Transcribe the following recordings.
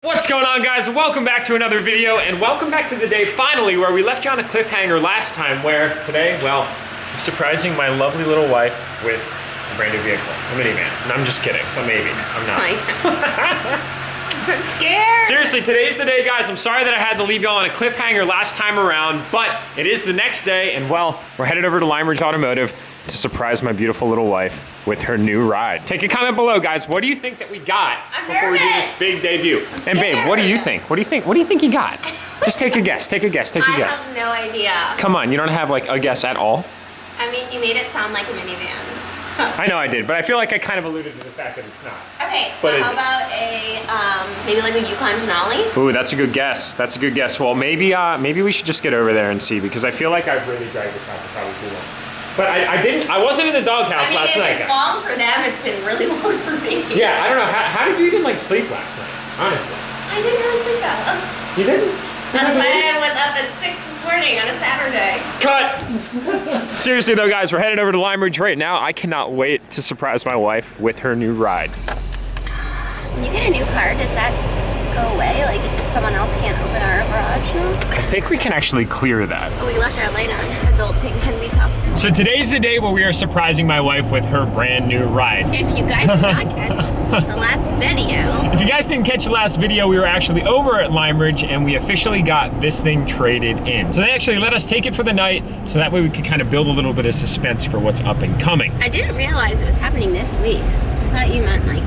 What's going on, guys? Welcome back to another video, and welcome back to the day finally where we left you on a cliffhanger last time, where today, well, I'm surprising my lovely little wife with a brand new vehicle, a minivan. And I'm just kidding, but maybe, I'm not. I'm scared. Seriously, today's the day, guys. I'm sorry that I had to leave y'all on a cliffhanger last time around, but it is the next day, and well, we're headed over to Lime Ridge Automotive to surprise my beautiful little wife with her new ride. Take a comment below, guys. What do you think that we got before we do this big debut? And babe, what do you think? What do you think? What do you think you got? Just take a guess. Take a guess. Take a guess. I have no idea. Come on, you don't have like a guess at all? I mean, you made it sound like a minivan. I know I did, but I feel like I kind of alluded to the fact that it's not. Okay, but how about a maybe like a Yukon Denali? Ooh, that's a good guess. That's a good guess. Well, maybe we should just get over there and see, because I feel like I've really dragged this out for probably too long. But I wasn't in the doghouse last night. If it's long for them, it's been really long for me. Yeah, I don't know. How did you even like sleep last night? Honestly. I didn't really sleep that well. You didn't? That's why I was up at 6 this morning on a Saturday. Cut! Seriously though, guys, we're headed over to Lime Ridge right now. I cannot wait to surprise my wife with her new ride. When you get a new car, does that go away? Like someone else can't open our garage now? I think we can actually clear that. Oh, we left our light on. Adulting can be tough. So today's the day where we are surprising my wife with her brand new ride. If you guys did not catch the last video. If you guys didn't catch the last video, we were actually over at Lime Ridge and we officially got this thing traded in. So they actually let us take it for the night, so that way we could kind of build a little bit of suspense for what's up and coming. I didn't realize it was happening this week. I thought you meant like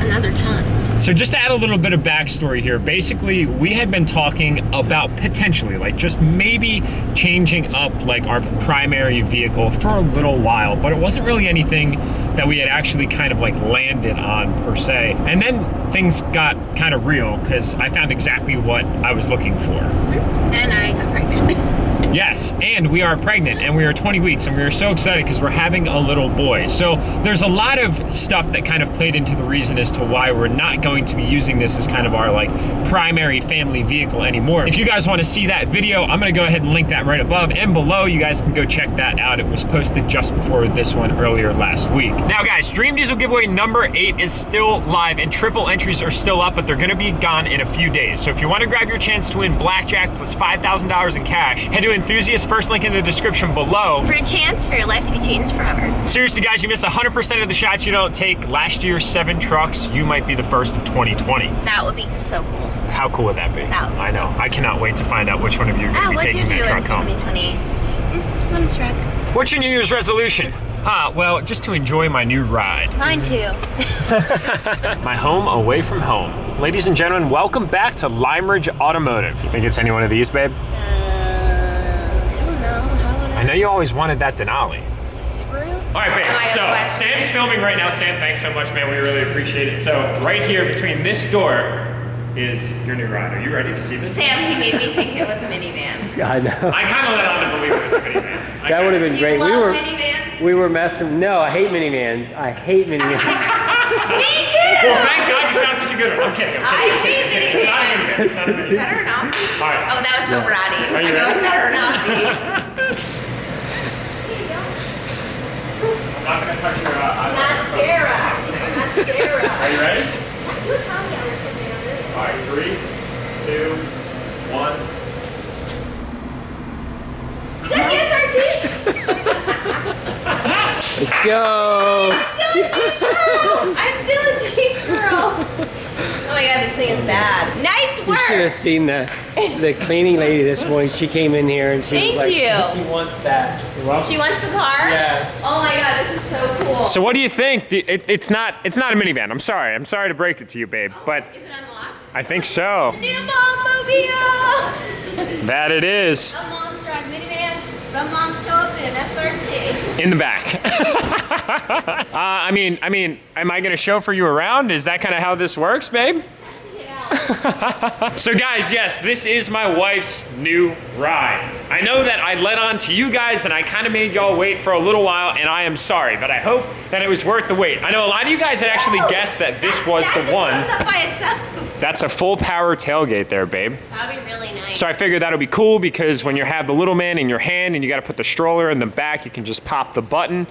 another time. So just to add a little bit of backstory here, basically we had been talking about potentially like just maybe changing up like our primary vehicle for a little while, but it wasn't really anything that we had actually kind of like landed on per se. And then things got kind of real because I found exactly what I was looking for. And I got pregnant. Yes, and we are pregnant and we are 20 weeks and we are so excited because we're having a little boy. So there's a lot of stuff that kind of played into the reason as to why we're not going to be using this as kind of our like primary family vehicle anymore. If you guys want to see that video, I'm gonna go ahead and link that right above and below. You guys can go check that out. It was posted just before this one earlier last week. Now guys, Dream Diesel giveaway number 8 is still live and triple entries are still up, but they're gonna be gone in a few days. So if you want to grab your chance to win blackjack plus $5,000 in cash, head to Enthusiast, first link in the description below. For a chance for your life to be changed forever. Seriously guys, you miss 100% of the shots you don't take. Last year's 7 trucks, you might be the first of 2020. That would be so cool. How cool would that be? That would be I know. so cool. I cannot wait to find out which one of you are going to be taking that truck home. 2020? One truck. What's your New Year's resolution? Well, just to enjoy my new ride. Mine too. My home away from home. Ladies and gentlemen, welcome back to Lime Ridge Automotive. You think it's any one of these, babe? I don't know. How would I know you always wanted that Denali. Is it a Subaru? All right, babe, so Sam's filming right now. Sam, thanks so much, man. We really appreciate it. So right here between this door is your new ride. Are you ready to see this? Sam, he made me think it was a minivan. I know. I kind of let on to believe it was a minivan. That would have been Do great. you love minivans? We were messing. No, I hate minivans. I hate minivans. Me too! Well, thank God you found such a good one. I'm kidding. I hate minivans. It's not a minivan. Better not be. All right. Oh, that was so bratty. Are you I go, ready? better not be. I'm not going to touch your Mascara. Mascara. Are you ready? Do a countdown or something. All right, 3, 2, 1. Yes, RT! Let's go. I'm still a Jeep girl. Oh my God, this thing is bad. Nice You work. should have seen the cleaning lady this morning. She came in here and she Thank was like, you. she wants that. She wants the car? Yes. Oh my God, this is so cool. So what do you think? It's not a minivan. I'm sorry to break it to you, babe, but Is it unlocked? I think so. New Mom-mobile! That it is. Some moms drive minivans, some moms show up in an SRT. In the back. I mean, am I gonna chauffeur you around? Is that kind of how this works, babe? Yeah. So guys, yes, this is my wife's new ride. I know that I let on to you guys and I kind of made y'all wait for a little while, and I am sorry, but I hope that it was worth the wait. I know a lot of you guys had actually guessed that this was the one. That just goes up by itself. That's a full power tailgate there, babe. That'd be really nice. So I figured that'll be cool because when you have the little man in your hand and you gotta put the stroller in the back, you can just pop the button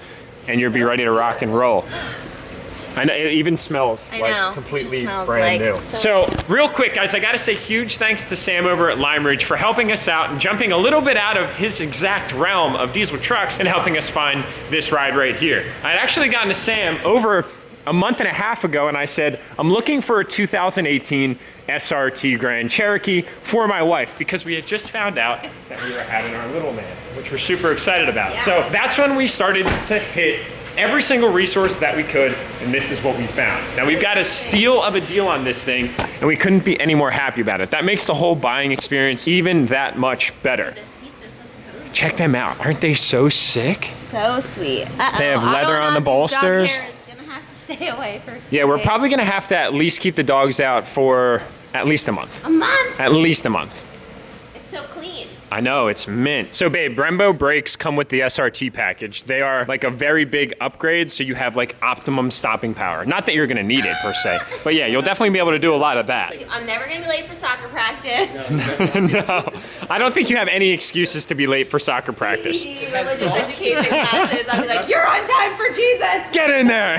and you'll be ready to rock and roll. I know, it even smells I like know. It completely just smells brand like new. So real quick, guys, I gotta say huge thanks to Sam over at Lime Ridge for helping us out and jumping a little bit out of his exact realm of diesel trucks and helping us find this ride right here. I'd actually gotten to Sam over a month and a half ago and I said, I'm looking for a 2018 SRT Grand Cherokee for my wife because we had just found out that we were having our little man, which we're super excited about. Yeah. So that's when we started to hit every single resource that we could, and this is what we found. Now we've got a steal of a deal on this thing, and we couldn't be any more happy about it. That makes the whole buying experience even that much better. The seats are so cozy. Check them out. Aren't they so sick? So sweet. They have leather on the bolsters. Dog hair is gonna have to stay away for a few Yeah, we're days. probably gonna have to at least keep the dogs out for at least a month. A month. At least a month. It's so clean. I know, it's mint. So babe, Brembo brakes come with the SRT package. They are like a very big upgrade, so you have like optimum stopping power. Not that you're gonna need it per se, but yeah, you'll definitely be able to do a lot of that. I'm never gonna be late for soccer practice. No, I don't think you have any excuses to be late for soccer practice. Religious education classes. I'll be like, you're on time for Jesus. Get in there.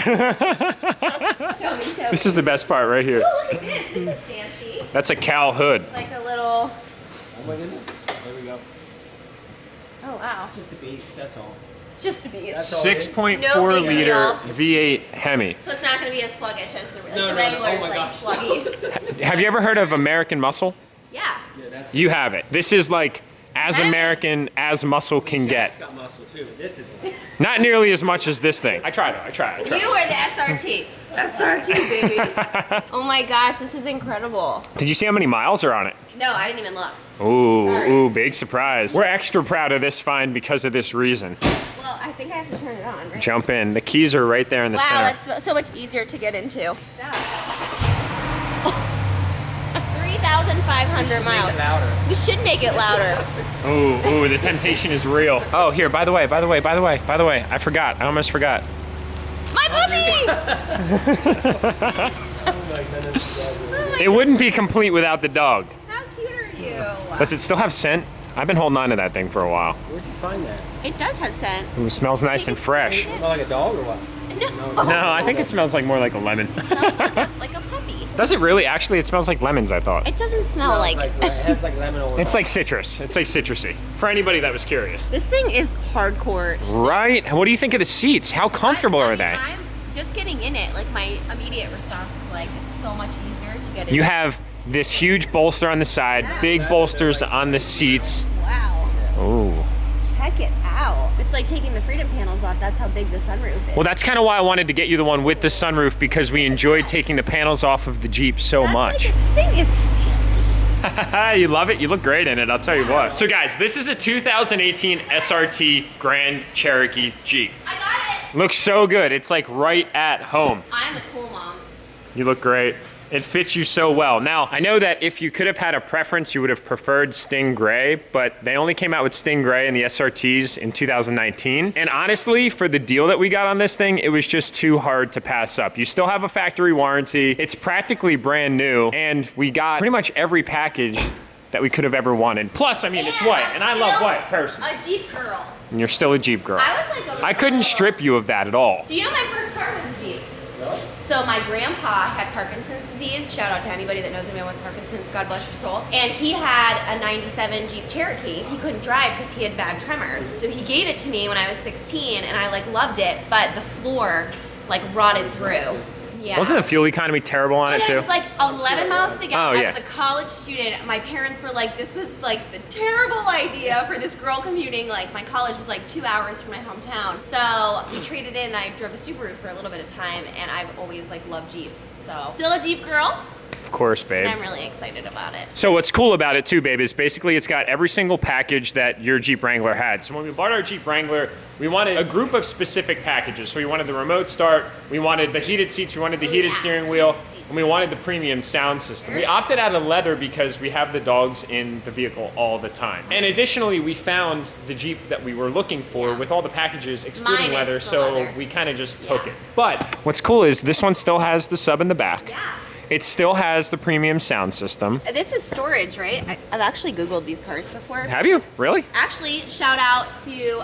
Show me. This is the best part right here. Oh, look at this. This is fancy. That's a cow hood. Like a little. Oh my goodness. There we go. Oh wow. It's just a beast, that's all. Just to be. That's all it is. 6.4 No big liter deal. V8 Hemi. So it's not gonna be as sluggish as the No, Wrangler's oh my like gosh. sluggy. Have you ever heard of American Muscle? Yeah. Yeah, that's You have it. This is like as Have it. American as muscle can Jack's get. got muscle too, but this is like, Not nearly as much as this thing. I tried. You are the SRT. SRT, baby. Oh my gosh, this is incredible. Did you see how many miles are on it? No, I didn't even look. Ooh, Sorry. ooh, big surprise. We're extra proud of this find because of this reason. Well, I think I have to turn it on, right? Jump in. The keys are right there in the Wow, center. that's so much easier to get into. Stop. 3,500 miles. make it louder. We should make it louder. Ooh, the temptation is real. Oh, here, by the way, I forgot. I almost forgot. My puppy! Oh my goodness. Oh my It wouldn't be complete without the dog. How cute are you? Does it still have scent? I've been holding on to that thing for a while. Where'd you find that? It does have scent. Ooh, smells nice and fresh. Smell like a dog or what? No. No, I think it smells like more like a lemon. It smells like a puppy. Does it really? Actually, it smells like lemons, I thought. It doesn't smell like. it has like lemon oil. It's like citrus. It's like citrusy. For anybody that was curious. This thing is hardcore. Right? What do you think of the seats? How comfortable are they? I'm just getting in it. Like my immediate response is like, it's so much easier to get in. You have this huge bolster on the side, big bolsters on the seats. Wow. Ooh. Check it out. It's like taking the freedom panels off. That's how big the sunroof is. Well, that's kind of why I wanted to get you the one with the sunroof because we enjoyed taking the panels off of the Jeep so That's much. Like, this thing is fancy. You love it? You look great in it, I'll tell you what. So guys, this is a 2018 SRT Grand Cherokee Jeep. I got it. Looks so good. It's like right at home. I'm a cool mom. You look great. It fits you so well. Now, I know that if you could have had a preference, you would have preferred Sting Gray, but they only came out with Sting Gray and the SRTs in 2019. And honestly, for the deal that we got on this thing, it was just too hard to pass up. You still have a factory warranty. It's practically brand new, and we got pretty much every package that we could have ever wanted. Plus, I mean, it's white, and I love white personally. A Jeep girl. And you're still a Jeep girl. I was like a I couldn't strip you of that at all. Do you know my first car was a Jeep? So my grandpa had Parkinson's disease. Shout out to anybody that knows a man with Parkinson's, God bless your soul. And he had a 97 Jeep Cherokee. He couldn't drive because he had bad tremors. So he gave it to me when I was 16 and I like loved it, but the floor like rotted through. Yeah. Wasn't the fuel economy terrible on it And too? it was like 11 miles to get. Oh, I yeah. was a college student. My parents were like, this was like the terrible idea for this girl commuting. Like my college was like 2 hours from my hometown. So we traded in. I drove a Subaru for a little bit of time and I've always like loved Jeeps. So still a Jeep girl. Of course, babe. And I'm really excited about it. So what's cool about it too, babe, is basically it's got every single package that your Jeep Wrangler had. So when we bought our Jeep Wrangler, we wanted a group of specific packages. So we wanted the remote start, we wanted the heated seats, we wanted the heated steering wheel, and we wanted the premium sound system. We opted out of leather because we have the dogs in the vehicle all the time. And additionally, we found the Jeep that we were looking for with all the packages excluding Minus leather, the so leather. we kind of just took it. But what's cool is this one still has the sub in the back. Yeah. It still has the premium sound system. This is storage, right? I've actually Googled these cars before. Have you? Really? Actually, shout out to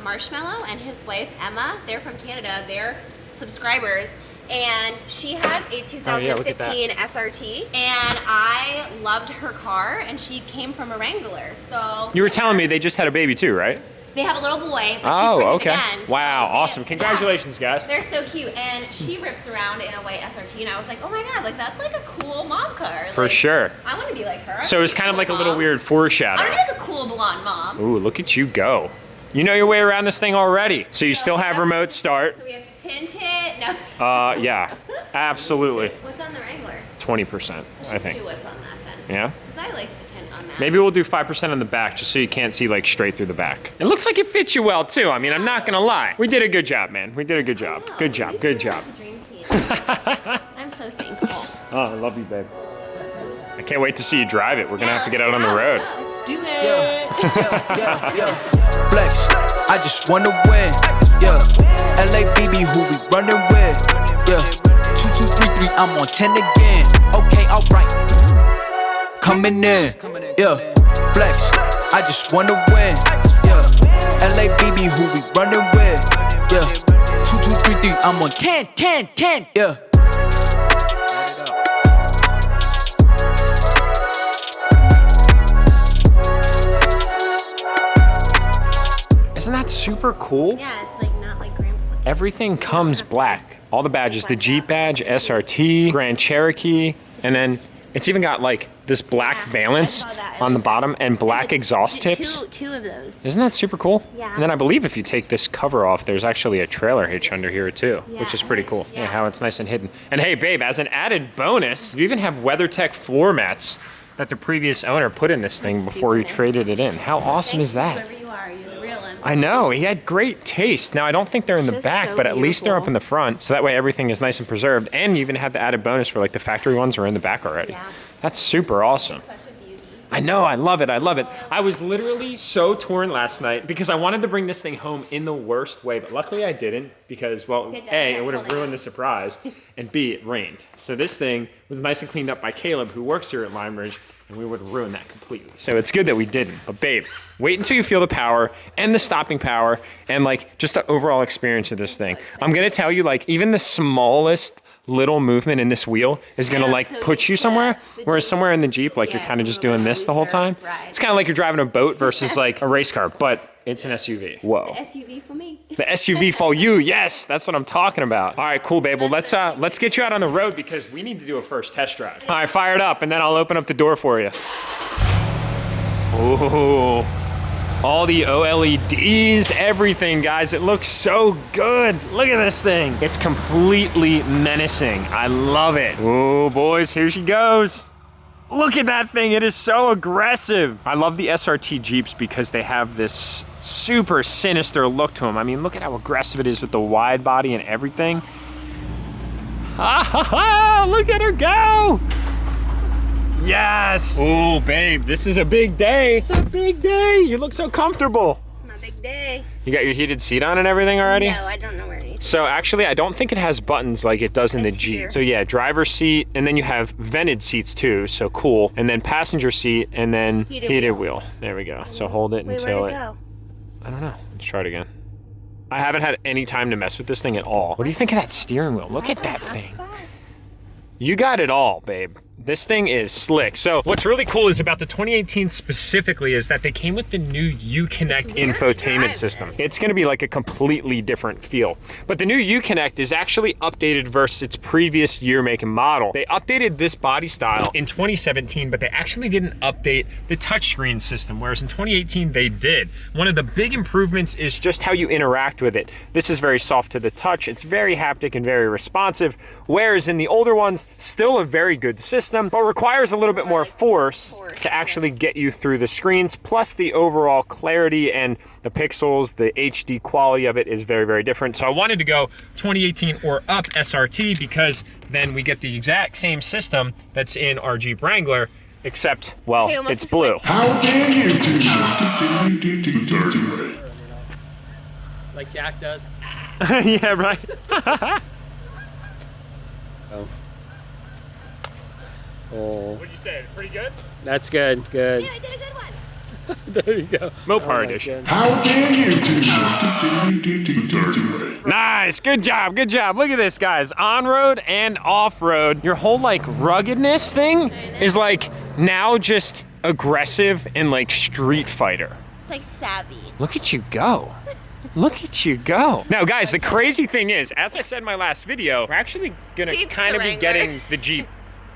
Marshmallow and his wife, Emma. They're from Canada. They're subscribers. And she has a 2015 SRT, and I loved her car, and she came from a Wrangler, so. You were telling me they just had a baby too, right? They have a little boy, but Oh, she's pregnant okay. again. Wow, so awesome. Congratulations, guys. They're so cute, and she rips around in a white SRT, and I was like, oh my god, like that's like a cool mom car. For like, sure. I want to be like her. So it's kind of like a little weird foreshadow. I want to be like a cool blonde mom. Ooh, look at you go. You know your way around this thing already. So you still have remote start. So we have to tint it. No. Yeah, absolutely. What's on the Wrangler? 20%, Let's I just think. do what's on that then. Yeah? Because I like the tint on that. Maybe we'll do 5% on the back just so you can't see like straight through the back. It looks like it fits you well too. I mean, I'm not gonna lie. We did a good job, man. We did a good job. I know. Good job, These good are job. like a dream team. I'm so thankful. Oh, I love you, babe. I can't wait to see you drive it. We're gonna have to get out on the road. Let's do it. Flex, I just wanna win. Yeah, LABB, who we running with? Yeah, 2233, I'm on 10 again. Okay, alright. Coming in. Yeah, flex, I just wanna win. Yeah, LABB, who we running with? Yeah, 2233, I'm on 10. Yeah. Isn't that super cool? Yeah, it's like not like Gramps looking. Everything comes black. All the badges, the Jeep badge, SRT, Grand Cherokee, and then it's even got like this black valance I saw that. on the bottom and black exhaust tips. Two of those. Isn't that super cool? Yeah. And then I believe if you take this cover off, there's actually a trailer hitch under here too, which is pretty cool. Yeah, how it's nice and hidden. And hey, babe, as an added bonus, you even have Weathertech floor mats that the previous owner put in this thing before he traded it in. How awesome is that? Whoever you are, you're the real one. I know, he had great taste. Now, I don't think they're in the Just back, so but at least they're up beautiful. in the front, so that way everything is nice and preserved. And you even have the added bonus where like the factory ones are in the back already. Yeah. That's super awesome. Such a beauty. I know, I love it, I love it. I was literally so torn last night because I wanted to bring this thing home in the worst way, but luckily I didn't because, well, Good job. A, it would have Hold it. ruined the surprise, and B, it rained. So this thing was nice and cleaned up by Caleb, who works here at Lime Ridge, and we would have ruined that completely. So it's good that we didn't. But babe, wait until you feel the power and the stopping power and like just the overall experience of this thing. I'm gonna tell you, like, even the smallest little movement in this wheel is gonna I'm like so put you used to somewhere, the whereas Jeep. somewhere in the Jeep, like Yeah, you're kind of it's just a little doing this the whole looser time. ride. It's kind of like you're driving a boat versus like a race car, but it's an SUV. Whoa. SUV for me. The SUV for you, yes, that's what I'm talking about. All right, cool, babe. Well, let's get you out on the road because we need to do a first test drive. All right, fire it up, and then I'll open up the door for you. Ooh, all the OLEDs, everything, guys. It looks so good. Look at this thing. It's completely menacing. I love it. Ooh, boys, here she goes. Look at that thing, it is so aggressive. I love the SRT Jeeps because they have this super sinister look to them. I mean, look at how aggressive it is with the wide body and everything. Ha ha ha, look at her go. Yes. Oh, babe, this is a big day. It's a big day. You look so comfortable. It's my big day. You got your heated seat on and everything already? No, I don't know where it is. So actually, I don't think it has buttons like it does in the It's Jeep. here. So yeah, driver's seat, and then you have vented seats too, so cool. And then passenger seat, and then heated wheel. There we go. So hold it Wait, until where'd it. it go? I don't know. Let's try it again. I haven't had any time to mess with this thing at all. What do you think of that steering wheel? Look at that thing. You got it all, babe. This thing is slick. So what's really cool is about the 2018 specifically is that they came with the new Uconnect infotainment system. It's gonna be like a completely different feel. But the new Uconnect is actually updated versus its previous year, make, and model. They updated this body style in 2017, but they actually didn't update the touchscreen system, whereas in 2018 they did. One of the big improvements is just how you interact with it. This is very soft to the touch. It's very haptic and very responsive, whereas in the older ones, still a very good system, but requires a little bit more force to actually get you through the screens. Plus the overall clarity and the pixels, the HD quality of it is very, very different. So I wanted to go 2018 or up SRT because then we get the exact same system that's in our Jeep Wrangler, except, well, Hey, almost it's just blue. went- How dare you do the dirty way? Like Jack does. Yeah, right. Oh. Oh, What'd you say? Pretty good? that's good. It's good. Yeah, I did a good one. There you go. Mopar edition. How dare you do the dirty way? Nice, good job, good job. Look at this, guys. On-road and off-road. Your whole like ruggedness thing is like now just aggressive and like Street Fighter. It's like savvy. Look at you go. Look at you go. Now guys, the crazy thing is, as I said in my last video, we're actually gonna kind of be getting the Jeep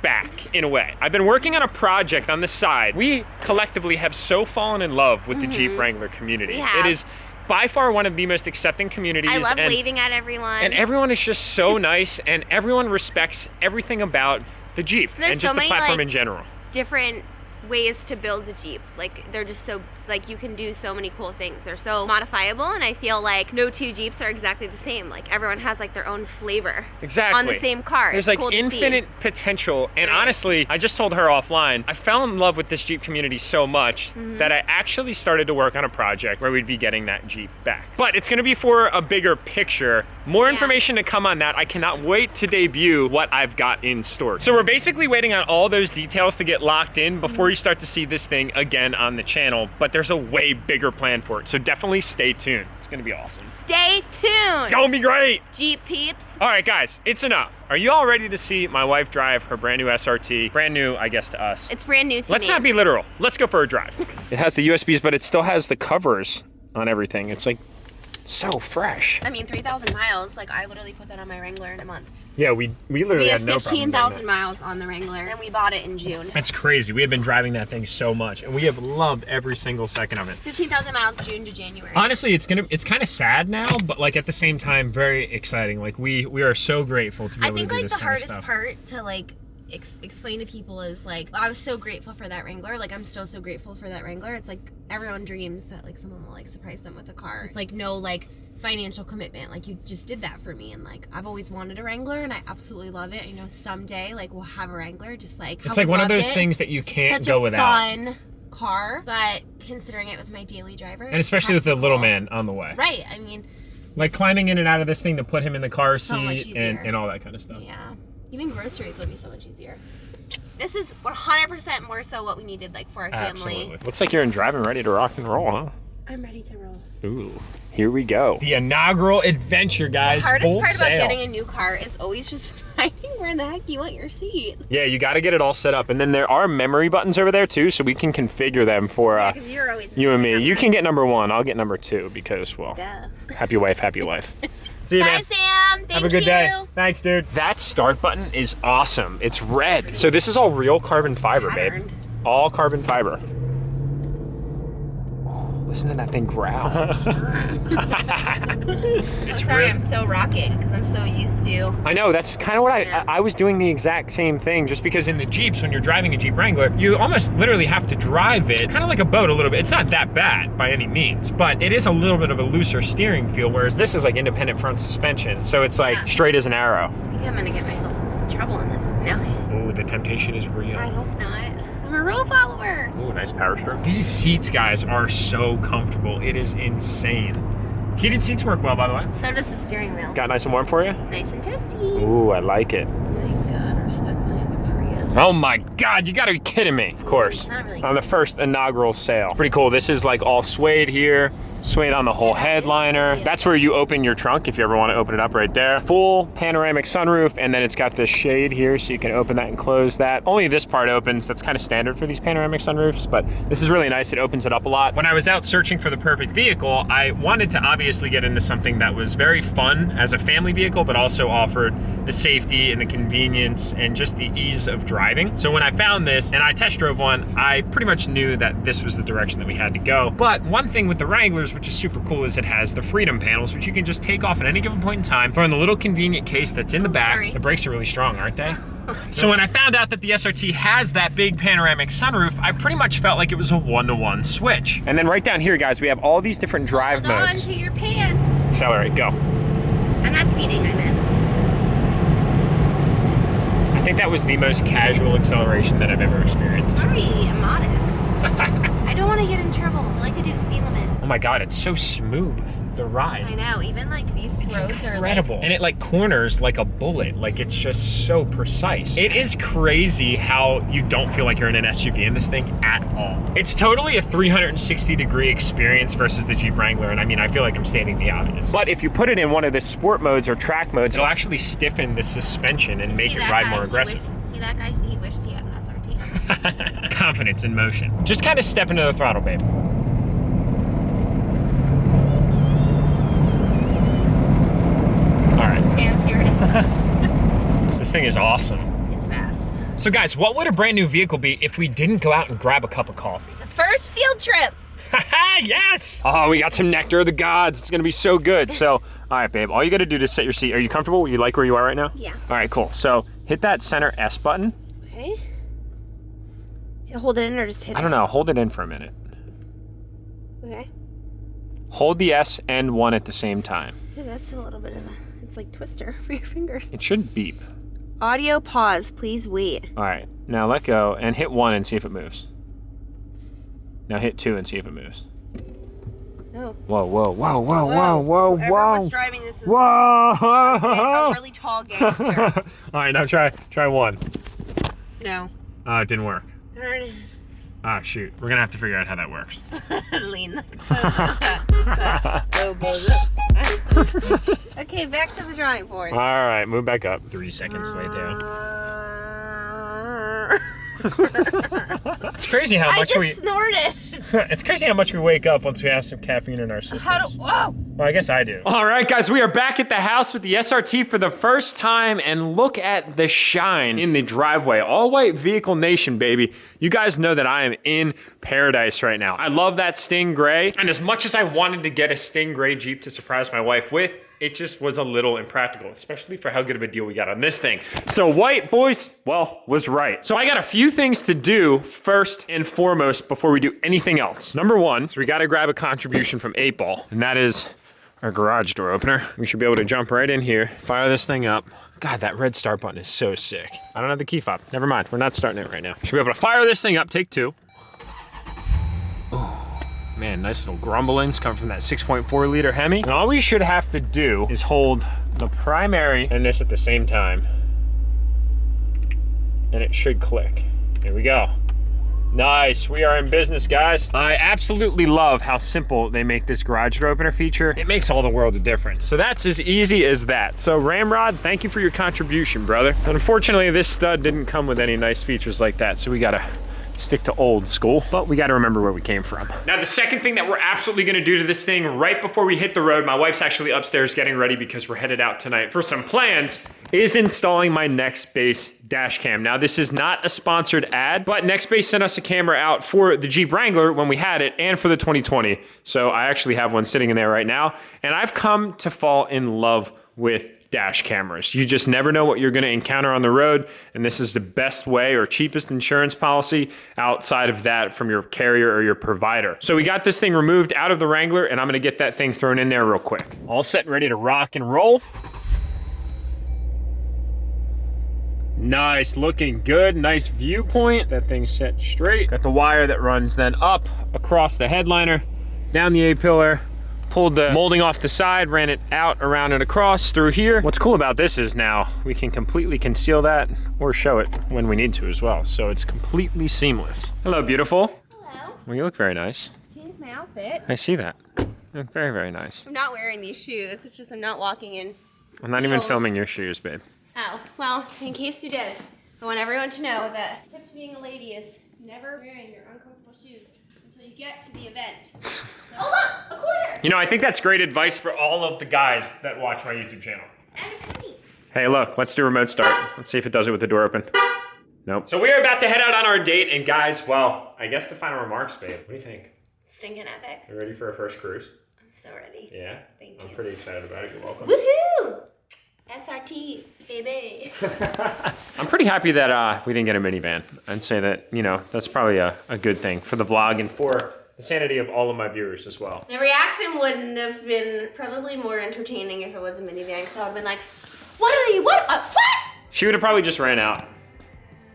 back in a way. I've been working on a project on the side. We collectively have so fallen in love with the Jeep Wrangler community. We have. It is by far one of the most accepting communities. I love waving at everyone. And everyone is just so nice, and everyone respects everything about the Jeep There's and just so the many, platform like, in general. different ways to build a Jeep. Like, they're just so, like, you can do so many cool things. They're so modifiable, and I feel like no two Jeeps are exactly the same. Like, everyone has like their own flavor Exactly. on the same car. There's It's like cool to see. infinite potential, and Right. honestly, I just told her offline, I fell in love with this Jeep community so much that I actually started to work on a project where we'd be getting that Jeep back. But it's gonna be for a bigger picture. More Yeah. information to come on that. I cannot wait to debut what I've got in store. So we're basically waiting on all those details to get locked in before you start to see this thing again on the channel, but there's a way bigger plan for it. So definitely stay tuned. It's gonna be awesome. Stay tuned. It's gonna be great. Jeep peeps. All right, guys, it's enough. Are you all ready to see my wife drive her brand new SRT? Brand new, I guess, to us. It's brand new to Let's me. not be literal. Let's go for a drive. It has the USBs, but it still has the covers on everything. It's like so fresh. I mean, 3,000 miles. Like, I literally put that on my Wrangler in a month. Yeah, we literally We had have no problem doing 15,000 that. miles on the Wrangler, and we bought it in June. That's crazy. We have been driving that thing so much, and we have loved every single second of it. 15,000 miles June to January. Honestly, it's kind of sad now, but like at the same time, very exciting. Like we are so grateful to be I able think to do like this the kind of hardest stuff. part to like explain to people is like, I was so grateful for that Wrangler. Like, I'm still so grateful for that Wrangler. It's like everyone dreams that like someone will like surprise them with a car. It's like no like financial commitment. Like, you just did that for me, and like I've always wanted a Wrangler, and I absolutely love it. I know someday like we'll have a Wrangler. Just like It's how like we one of loved those it. things that you can't Such go a without. fun car, but considering it was my daily driver, And especially with the little practical. man on the way. Right. I mean, Like climbing in and out of this thing to put him in the car So much seat easier. and all that kind of stuff. yeah. Even groceries would be so much easier. This is 100% more so what we needed, like, for our family. Absolutely. Looks like you're in driving ready to rock and roll, huh? I'm ready to roll. Ooh, here we go. The inaugural adventure, guys. The hardest Full part about sail. getting a new car is always just finding where the heck you want your seat. Yeah, you got to get it all set up, and then there are memory buttons over there too, so we can configure them for Yeah, because you're always you and me. messing You up. can get number 1. I'll get number 2 because, well, Duh. happy wife, happy life. See you, Bye, man. Sam. Thank Have a good you. day. Thanks, dude. That start button is awesome. It's red. So this is all real carbon fiber, babe. Patterned. All carbon fiber. Oh, listen to that thing growl. It's Sorry, real. I'm still rocking because I'm so used to. I know, that's kind of what Yeah. I was doing the exact same thing, just because in the Jeeps, when you're driving a Jeep Wrangler, you almost literally have to drive it kind of like a boat a little bit. It's not that bad by any means, but it is a little bit of a looser steering feel, whereas this is like independent front suspension. So it's like Yeah. straight as an arrow. I think I'm gonna get myself in some trouble in this. No, Oh, the temptation is real. I hope not. I'm a rule follower. Ooh, nice power stroke. These seats, guys, are so comfortable. It is insane. Heated seats work well, by the way. So does the steering wheel. Got nice and warm for you? Nice and toasty. Ooh, I like it. Oh my God, we're stuck behind a Prius. Oh my God, you gotta be kidding me. Of course. Not really. On the first inaugural sale. Pretty cool. This is like all suede here. Suede on the whole headliner. That's where you open your trunk if you ever want to open it up right there. Full panoramic sunroof, and then it's got this shade here so you can open that and close that. Only this part opens. That's kind of standard for these panoramic sunroofs, but this is really nice. It opens it up a lot. When I was out searching for the perfect vehicle, I wanted to obviously get into something that was very fun as a family vehicle, but also offered the safety and the convenience and just the ease of driving. So when I found this and I test drove one, I pretty much knew that this was the direction that we had to go. But one thing with the Wranglers, which is super cool, is it has the freedom panels, which you can just take off at any given point in time, throw in the little convenient case that's in the back. sorry. The brakes are really strong, aren't they? So when I found out that the SRT has that big panoramic sunroof, I pretty much felt like it was a one-to-one switch. And then right down here, guys, we have all these different drive Hold on modes. to your pants. Accelerate, go. I'm not speeding, I'm in. I think that was the most casual acceleration that I've ever experienced. Sorry, I'm modest. I don't want to get in trouble. I like to do the speed limit. Oh my God, it's so smooth. the ride. I know, even like these roads are Incredible. like... And it like corners like a bullet. Like it's just so precise. It is crazy how you don't feel like you're in an SUV in this thing at all. It's totally a 360-degree experience versus the Jeep Wrangler. And I mean, I feel like I'm stating the obvious. But if you put it in one of the sport modes or track modes, it'll actually stiffen the suspension and make it ride more aggressive. See that guy? He wished he had an SRT. Confidence in motion. Just kind of step into the throttle, babe. All right. Okay, I'm scared. This thing is awesome. It's fast. So guys, what would a brand new vehicle be if we didn't go out and grab a cup of coffee? The first field trip. Yes! Oh, we got some nectar of the gods. It's gonna be so good. So, all right, babe, all you gotta do to set your seat. Are you comfortable? You like where you are right now? Yeah. All right, cool. So hit that center S button. Okay. Hold it in or just hit it? I don't know, hold it in for a minute. Okay. Hold the S and 1 at the same time. Ooh, that's a little bit of a, it's like twister for your fingers. It should beep. Audio pause, please wait. All right, now let go and hit 1 and see if it moves. Now hit 2 and see if it moves. No. Whoa, whoa, whoa, whoa, whoa, whoa, Whoever was whoa. driving this is Whoa! a really tall gangster. All right, now try 1. No. It didn't work. Turn. Ah, shoot. We're gonna have to figure out how that works. Lean like Okay, back to the drawing board. All right, move back up. 3 seconds later. It's crazy how much I just snorted. It's crazy how much we wake up once we have some caffeine in our systems. Whoa. Well, I guess I do. All right, guys, we are back at the house with the SRT for the first time, and look at the shine in the driveway. All white vehicle nation, baby. You guys know that I am in paradise right now. I love that Sting Gray, and as much as I wanted to get a Sting Gray Jeep to surprise my wife with, it just was a little impractical, especially for how good of a deal we got on this thing. So white, boys, well, was right. So I got a few things to do first and foremost before we do anything else. Number 1, is we gotta grab a contribution from 8 Ball, and that is our garage door opener. We should be able to jump right in here, fire this thing up. God, that red start button is so sick. I don't have the key fob. Never mind, we're not starting it right now. Should be able to fire this thing up, take 2. Man, nice little grumblings come from that 6.4 liter Hemi. And all we should have to do is hold the primary and this at the same time. And it should click. Here we go. Nice, we are in business, guys. I absolutely love how simple they make this garage door opener feature. It makes all the world a difference. So that's as easy as that. So Ramrod, thank you for your contribution, brother. Unfortunately, this stud didn't come with any nice features like that, so we gotta stick to old school, but we gotta remember where we came from. Now, the second thing that we're absolutely gonna do to this thing right before we hit the road, my wife's actually upstairs getting ready because we're headed out tonight for some plans, is installing my Nextbase dash cam. Now, this is not a sponsored ad, but Nextbase sent us a camera out for the Jeep Wrangler when we had it and for the 2020. So I actually have one sitting in there right now, and I've come to fall in love with dash cameras. You just never know what you're gonna encounter on the road, and this is the best way or cheapest insurance policy outside of that from your carrier or your provider. So we got this thing removed out of the Wrangler, and I'm gonna get that thing thrown in there real quick. All set and ready to rock and roll. Nice, looking good, nice viewpoint. That thing's set straight. Got the wire that runs then up across the headliner, down the A-pillar, pulled the molding off the side, ran it out, around and across through here. What's cool about this is now we can completely conceal that or show it when we need to as well. So it's completely seamless. Hello, beautiful. Hello. Well, you look very nice. Changed my outfit. I see that. You look very, very nice. I'm not wearing these shoes. It's just I'm not walking in. I'm not even heels. filming your shoes, babe. Oh, well, in case you did, I want everyone to know that the tip to being a lady is never wearing your uncomfortable shoes until you get to the event. Oh look, a quarter! You know, I think that's great advice for all of the guys that watch my YouTube channel. And a penny. Hey, look, let's do remote start. Let's see if it does it with the door open. Nope. So we are about to head out on our date, and guys, well, I guess the final remarks, babe. What do you think? Stinking epic. You ready for our first cruise? I'm so ready. Yeah? Thank I'm you. pretty excited about it. You're welcome. Woohoo! SRT, baby. I'm pretty happy that we didn't get a minivan. I'd say that, you know, that's probably a good thing for the vlog and for the sanity of all of my viewers as well. The reaction wouldn't have been probably more entertaining if it was a minivan, because I would have been like, what? She would have probably just ran out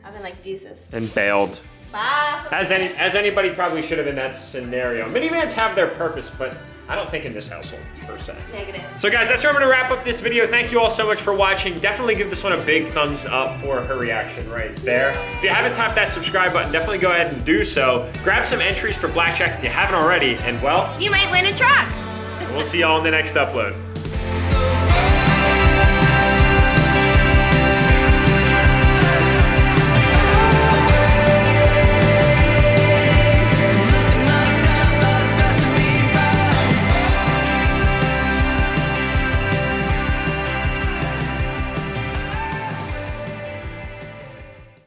I've been like, deuces. and bailed. Bye. As anybody probably should have in that scenario. Minivans have their purpose, but I don't think in this household, per se. Negative. So guys, that's where I'm gonna wrap up this video. Thank you all so much for watching. Definitely give this one a big thumbs up for her reaction right there. If you haven't tapped that subscribe button, definitely go ahead and do so. Grab some entries for blackjack if you haven't already, and well, You might win a truck. we'll see y'all in the next upload.